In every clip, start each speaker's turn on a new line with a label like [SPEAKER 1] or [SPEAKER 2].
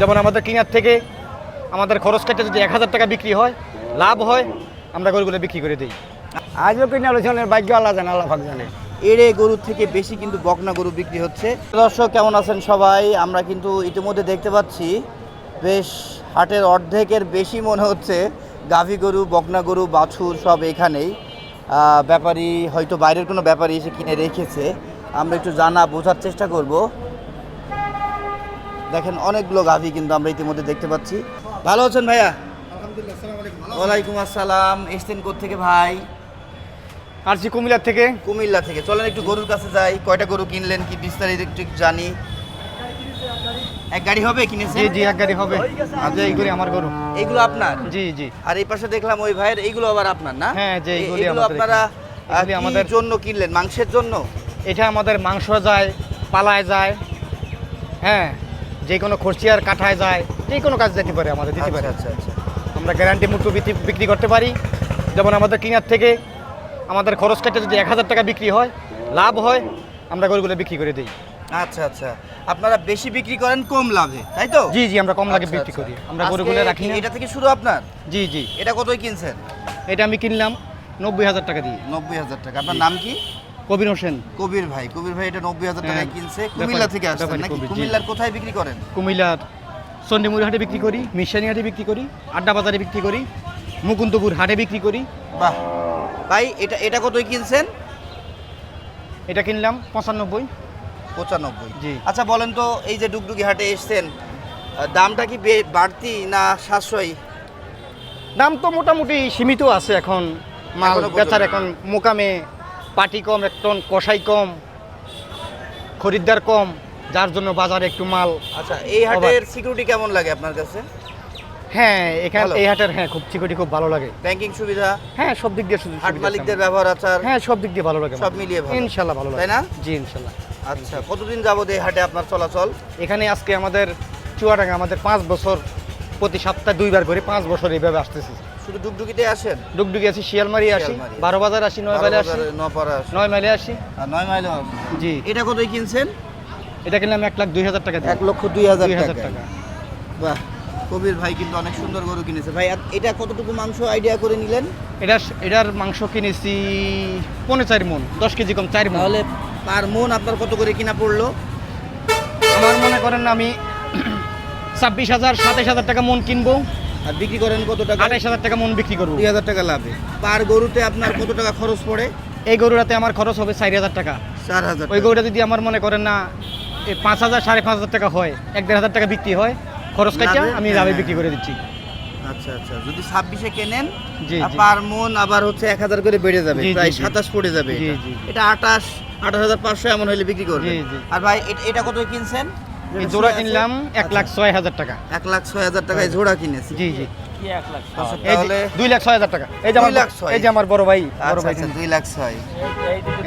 [SPEAKER 1] যেমন আমাদের কিনার থেকে আমাদের খরচ কাটতে যদি 1000 টাকা বিক্রি হয়, লাভ হয়, আমরা গরুগুলো বিক্রি করে দিই।
[SPEAKER 2] আজও কিনে আলোচনার ভাগ্য আল্লাহ জানে, আল্লাহ পাক জানে।
[SPEAKER 3] এড়ে গরুর থেকে বেশি কিন্তু বকনা গরু বিক্রি হচ্ছে। দর্শক কেমন আছেন সবাই? আমরা কিন্তু ইতিমধ্যে দেখতে পাচ্ছি বেশ হাটের অর্ধেকের বেশি মনে হচ্ছে গাভী গরু, বকনা গরু, বাছুর সব এখানেই। ব্যাপারী হয়তো বাইরের কোনো ব্যাপারী এসে কিনে রেখেছে। আমরা একটু বোঝার চেষ্টা করব। দেখেন অনেকগুলো গাভী কিন্তু আমরা ইতিমধ্যে দেখতে পাচ্ছি। ভালো আছেন ভাইয়া? ওয়ালাইকুম আসসালাম। এসছেন কোত্থেকে ভাই?
[SPEAKER 1] আসছি কুমিল্লার থেকে।
[SPEAKER 3] কুমিল্লা থেকে। চলেন একটু গরুর কাছে যাই। কয়টা গরু কিনলেন কি বিস্তারিত একটু জানি। এক গাড়ি হবে কিনেছেন?
[SPEAKER 1] জি জি, এক গাড়ি হবে। আজ এইগুলি আমার গরু।
[SPEAKER 3] এইগুলো আপনার?
[SPEAKER 1] জি জি।
[SPEAKER 3] আর এই পাশে দেখলাম ওই ভাইয়ের, এইগুলো আবার আপনার না?
[SPEAKER 1] হ্যাঁ, যে এইগুলি
[SPEAKER 3] এগুলো
[SPEAKER 1] আমাদের।
[SPEAKER 3] আপনারা
[SPEAKER 1] এগুলি আমাদের
[SPEAKER 3] জন্য কিনলেন? মাংসের জন্য?
[SPEAKER 1] এটা আমাদের মাংস যায়, পালায় যায়, হ্যাঁ, যে কোনো খরচিয়ার কাঠায় যায়, যে কোনো কাজ যেতে পারে, আমাদের দিতে পারে।
[SPEAKER 3] আচ্ছা আচ্ছা।
[SPEAKER 1] আমরা গ্যারান্টি মুক্ত বিক্রি করতে পারি। যেমন আমাদের কিনার থেকে আমাদের খরচ কাটতে যদি 1000 টাকা বিক্রি হয়, লাভ হয়, আমরা গরুগুলো বিক্রি করে দিই।
[SPEAKER 3] আচ্ছা আচ্ছা। আপনারা বেশি বিক্রি করেন কম লাভে, তাই তো?
[SPEAKER 1] জি জি, আমরা কম লাগে
[SPEAKER 3] আচ্ছা,
[SPEAKER 1] বিক্রি
[SPEAKER 3] আচ্ছা।
[SPEAKER 1] করি। আমরা
[SPEAKER 3] আজকে
[SPEAKER 1] গরুগুলো রাখি না।
[SPEAKER 3] এটা থেকে শুরু আপনার?
[SPEAKER 1] জি জি।
[SPEAKER 3] এটা কতই কিনছেন?
[SPEAKER 1] এটা আমি কিনলাম 90,000 টাকা দিয়ে।
[SPEAKER 3] 90,000 টাকা। আপনার নাম কি?
[SPEAKER 1] কবির হোসেন।
[SPEAKER 3] কবির ভাই। কবির ভাই এটা 90,000 টাকায়
[SPEAKER 1] হ্যাঁ,
[SPEAKER 3] কিনছে।
[SPEAKER 1] ব্যাপারী,
[SPEAKER 3] কুমিল্লা থেকে আসছেন
[SPEAKER 1] ব্যাপারী
[SPEAKER 3] নাকি?
[SPEAKER 1] কবির, জি।
[SPEAKER 3] কুমিল্লার কোথায় বিক্রি করেন?
[SPEAKER 1] কুমিল্লার চন্ডিমুড়ি হাটে বিক্রি করি, মিশানি হাটে বিক্রি করি, আড্ডা বাজারে বিক্রি করি, মুকুন্দপুর হাটে বিক্রি করি।
[SPEAKER 3] বাহ ভাই, এটা কতই কিনছেন?
[SPEAKER 1] এটা কিনলাম 95।
[SPEAKER 3] 95।
[SPEAKER 1] জি।
[SPEAKER 3] আচ্ছা বলেন তো, এই যে ডুগডুগি হাটে এসছেন, দামটা কি বাড়তি না সাশ্রয়ী?
[SPEAKER 1] দাম তো মোটামুটি সীমিত আছে এখন। মাল
[SPEAKER 3] এখনো পর্যন্ত।
[SPEAKER 1] বেচার এখন মোকামে পাটি কম, একটন কষাই কম, খরিদ্দার কম, যার জন্য বাজারে একটু মাল।
[SPEAKER 3] আচ্ছা, এই হাটের সিকিউরিটি কেমন লাগে আপনার কাছে?
[SPEAKER 1] হ্যাঁ, এখানে
[SPEAKER 3] ভালো।
[SPEAKER 1] এই হাটের, হ্যাঁ, খুব সিকিউরিটি খুব ভালো লাগে।
[SPEAKER 3] ব্যাংকিং সুবিধা,
[SPEAKER 1] হ্যাঁ, সব দিক দিয়ে
[SPEAKER 3] হাট মালিকদের ব্যবহার আচার,
[SPEAKER 1] হ্যাঁ, সব দিক দিয়ে ভালো লাগে।
[SPEAKER 3] সব মিলিয়ে ভালো।
[SPEAKER 1] ইনশাল্লাহ ভালো লাগে,
[SPEAKER 3] তাই না?
[SPEAKER 1] জি ইনশাল্লাহ।
[SPEAKER 3] আচ্ছা, কতদিন যাবত এই হাটে আপনার চলাচল?
[SPEAKER 1] এখানে আজকে আমাদের চুয়াডাঙ্গা আমাদের 5 বছর, প্রতি সপ্তাহে 2 বার করে 5 বছর এইভাবে আসতেছি।
[SPEAKER 3] শুধু ডুগডুগিতে আসেন?
[SPEAKER 1] ডুগডুগি আসি, শিয়ালমারি আসি,
[SPEAKER 3] শিয়ালমারি।
[SPEAKER 1] 12 বাজার আসি, 9 মাইলে আসি,
[SPEAKER 3] নপাড়া আসেন।
[SPEAKER 1] 9 মাইলে আসি।
[SPEAKER 3] আর 9 মাইলও আসেন।
[SPEAKER 1] জি।
[SPEAKER 3] এটা কতই কিনছেন?
[SPEAKER 1] এটা কিনলাম 1,02,000 টাকা দিয়ে।
[SPEAKER 3] 1,02,000
[SPEAKER 1] 2,000
[SPEAKER 3] টাকা।
[SPEAKER 1] টাকা।
[SPEAKER 3] বাহ, কবির ভাই কিন্তু অনেক সুন্দর গরু কিনেছে। ভাই আর এটা কতটুকু মাংস আইডিয়া করে নিলেন?
[SPEAKER 1] এটার মাংস কিনেছি 4.5 মণ, 10 কেজি কম 4 মণ।
[SPEAKER 3] তাহলে পার মন আপনার কত করে কিনা পড়লো?
[SPEAKER 1] আমার মনে করেন আমি 26,000 27,000 টাকা মণ কিনবো,
[SPEAKER 3] আর বিক্রি করেন কত টাকা?
[SPEAKER 1] 28,000 টাকা মণ বিক্রি করবো।
[SPEAKER 3] 2,000 টাকা লাভে। পার গরুতে আপনার কত টাকা খরচ পড়ে?
[SPEAKER 1] এই গরুটাতে আমার খরচ হবে 4,000 টাকা।
[SPEAKER 3] 4,000
[SPEAKER 1] ওই গরুটা যদি আমার মনে করেন না 5,000 5,500 টাকা হয়, 1,500 টাকা বিক্রি হয়, খরচ কাটিয়া
[SPEAKER 3] লাভে?
[SPEAKER 1] আমি লাভে
[SPEAKER 3] হ্যাঁ।
[SPEAKER 1] বিক্রি করে দিচ্ছি।
[SPEAKER 3] আচ্ছা আচ্ছা। যদি 26-এ কেনেন,
[SPEAKER 1] জি,
[SPEAKER 3] আর
[SPEAKER 1] জি।
[SPEAKER 3] পার মন আবার হচ্ছে 1,000 করে বেড়ে যাবে,
[SPEAKER 1] জি, জি,
[SPEAKER 3] প্রায়
[SPEAKER 1] জি।
[SPEAKER 3] 27 পড়ে যাবে।
[SPEAKER 1] জি,
[SPEAKER 3] এটা।
[SPEAKER 1] জি।
[SPEAKER 3] এটা 28,500 এমন হলে বিক্রি করবেন।
[SPEAKER 1] জি, জি।
[SPEAKER 3] আর ভাই এটা কত কিনছেন?
[SPEAKER 1] এই জোড়া কিনলাম 1,06,000 টাকা।
[SPEAKER 3] 1,06,000 টাকায় জোড়া কিনেছে।
[SPEAKER 1] জি জি।
[SPEAKER 3] আচ্ছা,
[SPEAKER 1] এই
[SPEAKER 3] তাহলে
[SPEAKER 1] 2,06,000 টাকা। এই যে আমার
[SPEAKER 3] 2,06,000
[SPEAKER 1] এই যে আমার বড় ভাই, বড়
[SPEAKER 3] আচ্ছা
[SPEAKER 1] ভাই।
[SPEAKER 3] আচ্ছা, 2,06,000।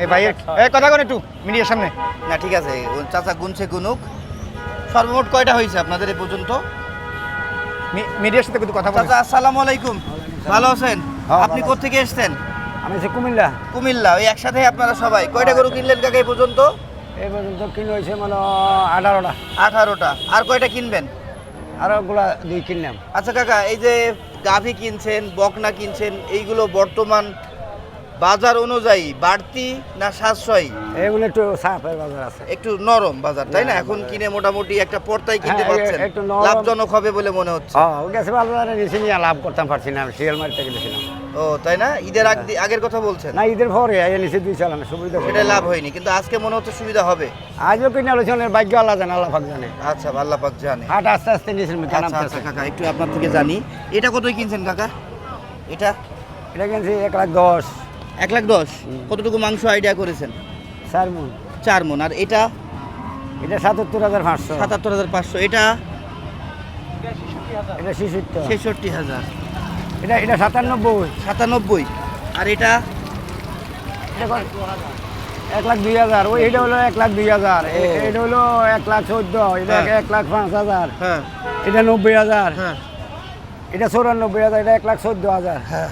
[SPEAKER 1] এই ভাই, এই কথা কোন একটু মিডিয়ার সামনে।
[SPEAKER 3] না ঠিক আছে, ও চাচা গুনছে গুনুক। সর্বমোট কয়টা হয়েছে আপনাদের এই পর্যন্ত?
[SPEAKER 1] মিডিয়ার সাথে কিন্তু কথা বলে।
[SPEAKER 3] চাচা আসসালামু আলাইকুম, ভালো আছেন?
[SPEAKER 2] হ্যাঁ,
[SPEAKER 3] আপনি
[SPEAKER 2] ভালো
[SPEAKER 3] কোত্থেকে এসেছেন?
[SPEAKER 2] আমি যে কুমিল্লা,
[SPEAKER 3] কুমিল্লা। ওই একসাথে আপনারা সবাই কয়টা গরু কিনলেন কাকা এই পর্যন্ত?
[SPEAKER 2] এই পর্যন্ত কিনে হয়েছে মানে 18টা,
[SPEAKER 3] 18টা। আর কয়টা কিনবেন?
[SPEAKER 2] আরো ওগুলা 2 কিনলাম।
[SPEAKER 3] আচ্ছা কাকা, এই যে গাভী কিনছেন, বকনা কিনছেন, এইগুলো বর্তমান বাজার অনুযায়ী বাড়তি না সাশ্রয়ী?
[SPEAKER 2] এগুলো একটু সাফের বাজার আছে।
[SPEAKER 3] একটু নরম বাজার, তাই না?
[SPEAKER 2] নরম
[SPEAKER 3] এখন
[SPEAKER 2] বাজার।
[SPEAKER 3] কিনে মোটামুটি একটা পর্তায় কিনতে
[SPEAKER 2] হ্যাঁ,
[SPEAKER 3] পারছেন,
[SPEAKER 2] একটু নরম।
[SPEAKER 3] লাভজনক হবে বলে মনে হচ্ছে।
[SPEAKER 2] হ্যাঁ, ও গেছে বাজারে নিচে নিয়ে লাভ করতাম পারছি না, আমি শিয়ালমারিতে গেছিলাম।
[SPEAKER 3] ও তাই না? ঈদের আগের কথা বলছেন?
[SPEAKER 2] না, ঈদের পরে এই নিচে 2 চালানো সুবিধা।
[SPEAKER 3] সেটা লাভ হয়নি, কিন্তু আজকে মনে হচ্ছে সুবিধা হবে।
[SPEAKER 2] আজও কিনে আলোচনার ভাগ্য আল্লাহ জানে, আল্লাহ পাক জানে।
[SPEAKER 3] আচ্ছা, আল্লাহ পাক জানে।
[SPEAKER 2] হাট আস্তে আস্তে নিচের মধ্যে
[SPEAKER 3] আচ্ছা আচ্ছা
[SPEAKER 2] নামতেছে।
[SPEAKER 3] কাকা, একটু আপনার থেকে জানি, এটা কতই কিনছেন কাকা? এটা
[SPEAKER 2] এটা কিনছি 1,10,000।
[SPEAKER 3] 1,10,000। কতটুকু মাংস আইডিয়া করেছেন?
[SPEAKER 2] 4 মণ।
[SPEAKER 3] 4 মণ। আর এটা
[SPEAKER 2] এটা 77,500।
[SPEAKER 3] 77,500। এটা
[SPEAKER 2] এটা 66।
[SPEAKER 3] 66,000।
[SPEAKER 2] এটা 97।
[SPEAKER 3] 97। আর এটা
[SPEAKER 2] 1,02,000। ওই এটা হলো 1,02,000।
[SPEAKER 3] ও।
[SPEAKER 2] এটা হলো 1,14,000। এটা
[SPEAKER 3] হ্যাঁ।
[SPEAKER 2] 1,05,000।
[SPEAKER 3] হ্যাঁ
[SPEAKER 2] এটা 90,000।
[SPEAKER 3] হ্যাঁ
[SPEAKER 2] এটা 94,000। এটা 1,14,000।
[SPEAKER 3] হ্যাঁ।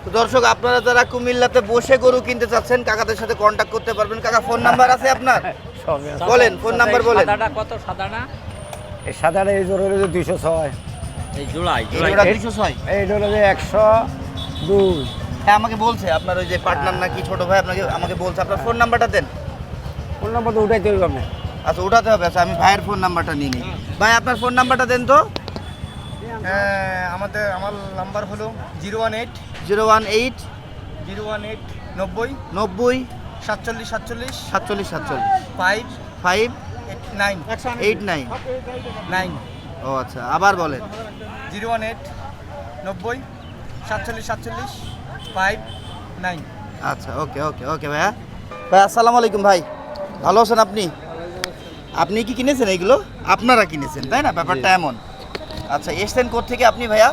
[SPEAKER 3] তো দর্শক, আপনারা যারা কুমিল্লাতে বসে গরু কিনতে চাচ্ছেন, কাকাদের সাথে কন্ট্যাক্ট করতে পারবেন। কাকা ফোন নাম্বার আছে আপনার?
[SPEAKER 2] সবই আছে।
[SPEAKER 3] বলেন, ফোন নাম্বার বলেন।
[SPEAKER 4] সাদাটা কত? সাদাটা
[SPEAKER 2] এই সাদাটা এই জোর হলো যে 206,
[SPEAKER 3] এই জোড়া 206।
[SPEAKER 2] এই হলো যে 102।
[SPEAKER 3] হ্যাঁ আমাকে বলছে আপনার ওই যে পার্টনার নাকি ছোট ভাই আমাকে বলছে। আপনার ফোন নাম্বারটা দেন।
[SPEAKER 2] ফোন নাম্বার তো উঠাইতে হবে আপনি।
[SPEAKER 3] আচ্ছা উঠাতে হবে। আচ্ছা আমি ভাইয়ের ফোন নাম্বারটা নিয়ে নিই। ভাই আপনার ফোন নাম্বারটা দেন তো।
[SPEAKER 1] আমার নাম্বার হলো 018
[SPEAKER 3] 018
[SPEAKER 1] 018 90
[SPEAKER 3] 90
[SPEAKER 1] 47 47
[SPEAKER 3] 47 47
[SPEAKER 1] 5
[SPEAKER 3] 5
[SPEAKER 1] 9
[SPEAKER 3] 89।
[SPEAKER 1] 9
[SPEAKER 3] ও আচ্ছা আবার বলেন।
[SPEAKER 1] 018 90 47 47 5 9।
[SPEAKER 3] আচ্ছা ওকে ওকে ওকে ভাইয়া। ভাই আসসালামু আলাইকুম ভাই, ভালো আছেন আপনি? আপনি কি কিনেছেন এইগুলো? আপনারা কিনেছেন তাই না? ব্যাপারটা এমন। আচ্ছা এসছেন কোত্থেকে আপনি ভাইয়া?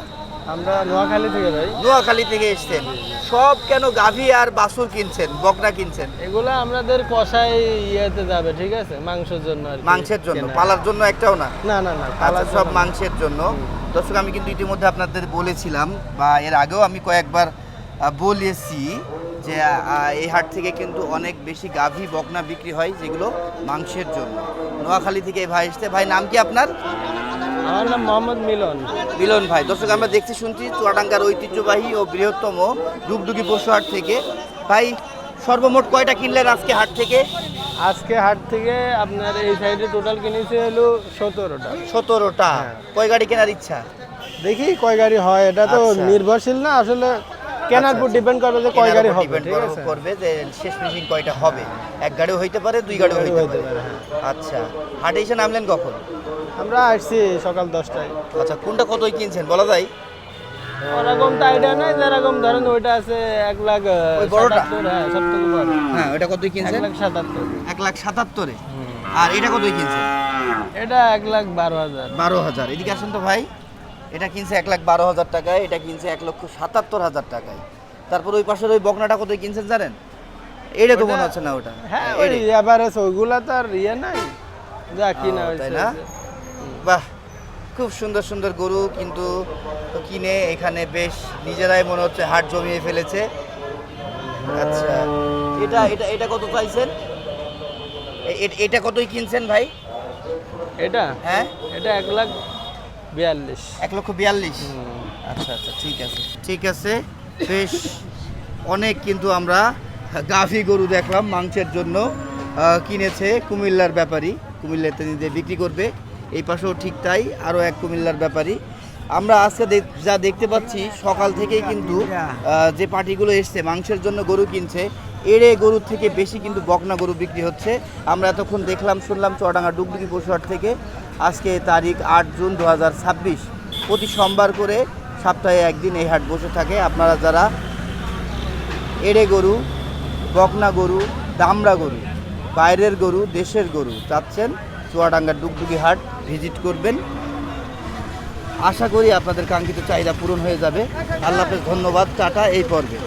[SPEAKER 4] আমরা নোয়াখালী থেকে ভাই।
[SPEAKER 3] নোয়াখালী থেকে এসছেন। সব কেন গাভী আর বাছুর কিনছেন, বকনা কিনছেন?
[SPEAKER 4] এগুলো আমাদের কষাই ইয়েতে যাবে, ঠিক আছে, মাংসের জন্য আর কি।
[SPEAKER 3] মাংসের জন্য,
[SPEAKER 4] কেনা।
[SPEAKER 3] পালার জন্য একটাও না?
[SPEAKER 4] না না না,
[SPEAKER 3] আচ্ছা
[SPEAKER 4] পালার
[SPEAKER 3] সব
[SPEAKER 4] জন্য না।
[SPEAKER 3] মাংসের জন্য। দর্শক আমি কিন্তু ইতিমধ্যে আপনাদের বলেছিলাম বা এর আগেও আমি কয়েকবার বলেছি যে এই হাট থেকে কিন্তু অনেক বেশি গাভী বকনা বিক্রি হয় যেগুলো মাংসের জন্য। নোয়াখালী থেকে এই ভাই এসছে। ভাই নাম কি আপনার?
[SPEAKER 4] আমার নাম মোহাম্মদ মিলন।
[SPEAKER 3] মিলন ভাই। দর্শক আমরা দেখতে শুনছি চুয়াডাঙ্গার ঐতিহ্যবাহী ও বৃহত্তম ডুগডুগি পশু হাট থেকে। ভাই সর্বমোট কয়টা কিনলেন আজকে হাট থেকে?
[SPEAKER 4] আজকে হাট থেকে আপনার এই সাইডে টোটাল কিনেছে হলো 17টা।
[SPEAKER 3] 17টা। কয় গাড়ি কেনার ইচ্ছা?
[SPEAKER 4] দেখি কয় গাড়ি হয়, এটা তো
[SPEAKER 3] আচ্ছা।
[SPEAKER 4] নির্ভরশীল না আসলে, কেনার উপর ডিপেন্ড করবে যে কয় গাড়ি হবে,
[SPEAKER 3] ডিপেন্ড
[SPEAKER 4] ঠিক আছে।
[SPEAKER 3] করবে যে শেষ ফিনিশিং কয়টা হবে। এক গাড়িও হইতে পারে, দুই গাড়িও হইতে
[SPEAKER 4] হইতে
[SPEAKER 3] পারে।
[SPEAKER 4] পারে, হ্যাঁ।
[SPEAKER 3] আচ্ছা হাটে এসে নামলেন কখন?
[SPEAKER 4] আমরা আসছি সকাল 10টায়।
[SPEAKER 3] আচ্ছা কোনটা কতই কিনছেন বলা যায়?
[SPEAKER 4] ওরকম তো আইডিয়া নাই, যেরকম ধরেন ওইটা আছে 1,77,000।
[SPEAKER 3] ওই বড়টা?
[SPEAKER 4] হ্যাঁ সব থেকে বড়।
[SPEAKER 3] হ্যাঁ ওটা কতই কিনছেন?
[SPEAKER 4] 1,77,000।
[SPEAKER 3] 1,77,000-এ। আর এটা কতই কিনছেন?
[SPEAKER 4] এটা 1,12,000।
[SPEAKER 3] 12,000। এদিকে আসেন তো ভাই। এটা কিনছে 1,12,000 টাকায়, এটা কিনছে 1,77,000 টাকায়। তারপর ওই পাশের ওই বকনাটা কতই কিনছেন জানেন? এটা তো মনে হচ্ছে না ওটা।
[SPEAKER 4] হ্যাঁ ওই এভারেজ ওইগুলা তো আর ইয়ে নাই, যা কিনা
[SPEAKER 3] ও,
[SPEAKER 4] হয়েছে।
[SPEAKER 3] তাই না? বাহ খুব সুন্দর সুন্দর গরু কিন্তু কিনে এখানে বেশ নিজেরাই মনে হচ্ছে হাট জমিয়ে ফেলেছে। আচ্ছা এটা এটা এটা কত চাইছেন? এটা কতই কিনছেন ভাই?
[SPEAKER 4] এটা
[SPEAKER 3] হ্যাঁ
[SPEAKER 4] এটা 1,42,000।
[SPEAKER 3] 1,42,000। আচ্ছা আচ্ছা ঠিক আছে ঠিক আছে। বেশ অনেক কিন্তু আমরা গাভী গরু দেখলাম মাংসের জন্য কিনেছে কুমিল্লার ব্যাপারী, কুমিল্লাতে নিজে বিক্রি করবে। এই পাশেও ঠিক তাই, আরও এক কুমিল্লার ব্যাপারী। আমরা আজকে যা দেখতে পাচ্ছি সকাল থেকেই কিন্তু যে পার্টিগুলো এসছে মাংসের জন্য গরু কিনছে, এড়ে গরুর থেকে বেশি কিন্তু বকনা গরু বিক্রি হচ্ছে। আমরা এতক্ষণ দেখলাম শুনলাম চুয়াডাঙ্গা ডুগডুগি পশুহাট থেকে। আজকে তারিখ 8 জুন 2026। প্রতি সোমবার করে সপ্তাহে একদিন এই হাট বসে থাকে। আপনারা যারা এড়ে গরু, বকনা গরু, দামড়া গরু, বাইরের গরু, দেশের গরু চাচ্ছেন, চুয়াডাঙ্গার ডুগডুগি হাট ভিজিট করবেন। আশা করি আপনাদের কাঙ্ক্ষিত চাহিদা পূরণ হয়ে যাবে। আল্লাহ হাফেজ, ধন্যবাদ, টাটা এই পর্বে।